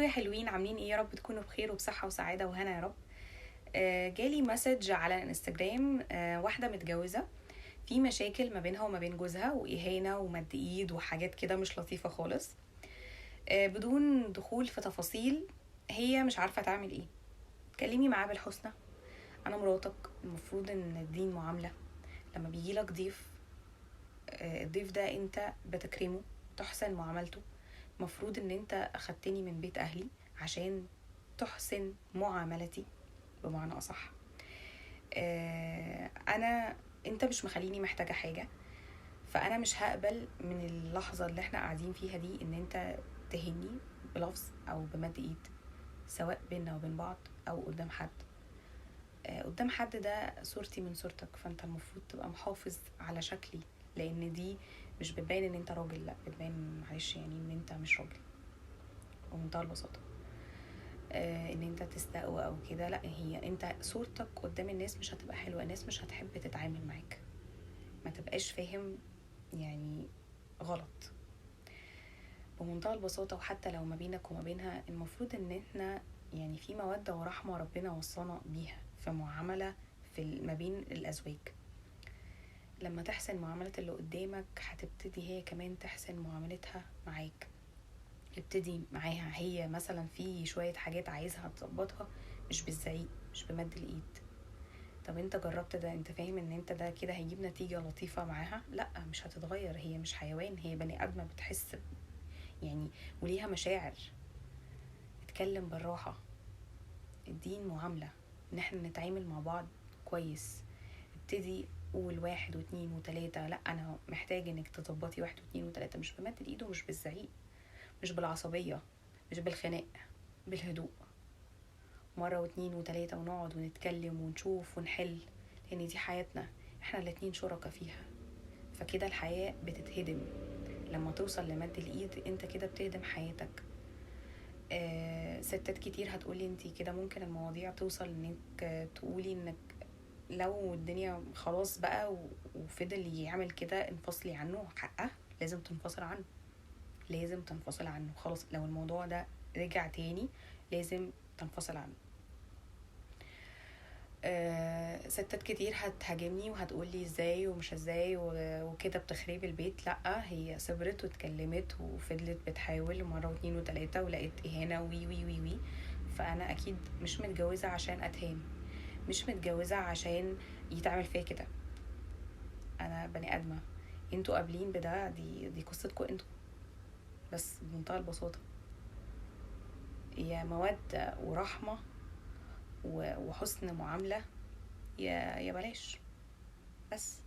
يا حلوين، عاملين ايه؟ يا رب تكونوا بخير وبصحة وسعادة وهنا يا رب. جالي مسج على الانستجرام، واحدة متجوزة في مشاكل ما بينها وما بين جوزها وإهانة ومد ايد وحاجات كده مش لطيفة خالص. بدون دخول في تفاصيل، هي مش عارفة تعمل ايه. كلمي معاه بالحسنى. انا مراتك، المفروض ان الدين معاملة. لما بيجيلك ضيف، الضيف ده انت بتكرمه، تحسن معاملته. مفروض ان انت اخدتني من بيت اهلي عشان تحسن معاملتي، بمعنى اصح. انا انت مش مخليني محتاجة حاجة، فانا مش هقبل من اللحظة اللي احنا قاعدين فيها دي ان انت تهني بلفظ او بمد ايد، سواء بينا وبين بعض او قدام حد. قدام حد ده صورتي من صورتك، فانت المفروض تبقى محافظ على شكلي، لان دي مش بتبين ان انت راجل، لا بتبين معلش يعني ان انت مش راجل، بمنتهى البساطة. ان انت تستقوى او كده، لا، هي انت صورتك قدام الناس مش هتبقى حلوة، الناس مش هتحب تتعامل معاك. ما تبقاش فاهم يعني، غلط، بمنتهى البساطة. وحتى لو ما بينك وما بينها، المفروض ان احنا يعني في مودة ورحمة ربنا وصانا بيها في معاملة في ما بين الأزواج. لما تحسن معاملة اللي قدامك، هتبتدي هي كمان تحسن معاملتها معاك. ابتدي معاها، هي مثلا في شوية حاجات عايزها تظبطها، مش بالزعيق، مش بمد الإيد. طب انت جربت ده؟ انت فاهم ان انت ده كده هيجيب نتيجة لطيفة معاها؟ لا، مش هتتغير. هي مش حيوان، هي بني آدمة بتحس يعني، وليها مشاعر. اتكلم بالراحة. الدين معاملة، ان احنا نتعامل مع بعض كويس. ابتدي قول واحد واتنين وتلاتة، لا انا محتاج انك تظبطي واحد واتنين وتلاتة، مش بمد الايد ومش بالزعيق، مش بالعصبية، مش بالخناق، بالهدوء. مرة واتنين وتلاتة، ونقعد ونتكلم ونشوف ونحل، لان دي حياتنا، احنا الاتنين شركة فيها. فكده الحياة بتتهدم. لما توصل لمد الايد، انت كده بتهدم حياتك. ستات كتير هتقولي انتي كده ممكن المواضيع توصل انك تقولي انك لو الدنيا خلاص بقى وفضل يعمل كده، انفصلي عنه. حقه، لازم تنفصل عنه، لازم تنفصل عنه خلاص. لو الموضوع ده رجع تاني، لازم تنفصل عنه. ستات كتير هتهاجمني وهتقولي ازاي ومش ازاي وكده بتخريب البيت. لا، هي صبرت واتكلمت وفضلت بتحاول مرة واتنين وتلاتة، ولقيت اهانة وي وي وي وي. فانا اكيد مش متجوزة عشان اتهان، مش متجوزة عشان يتعمل فيا كده. انا بني ادمة، انتوا قابلين بده، دي قصتكم انتوا. بس بمنتهى البساطة، يا مودة ورحمة وحسن معاملة، يا بلاش. بس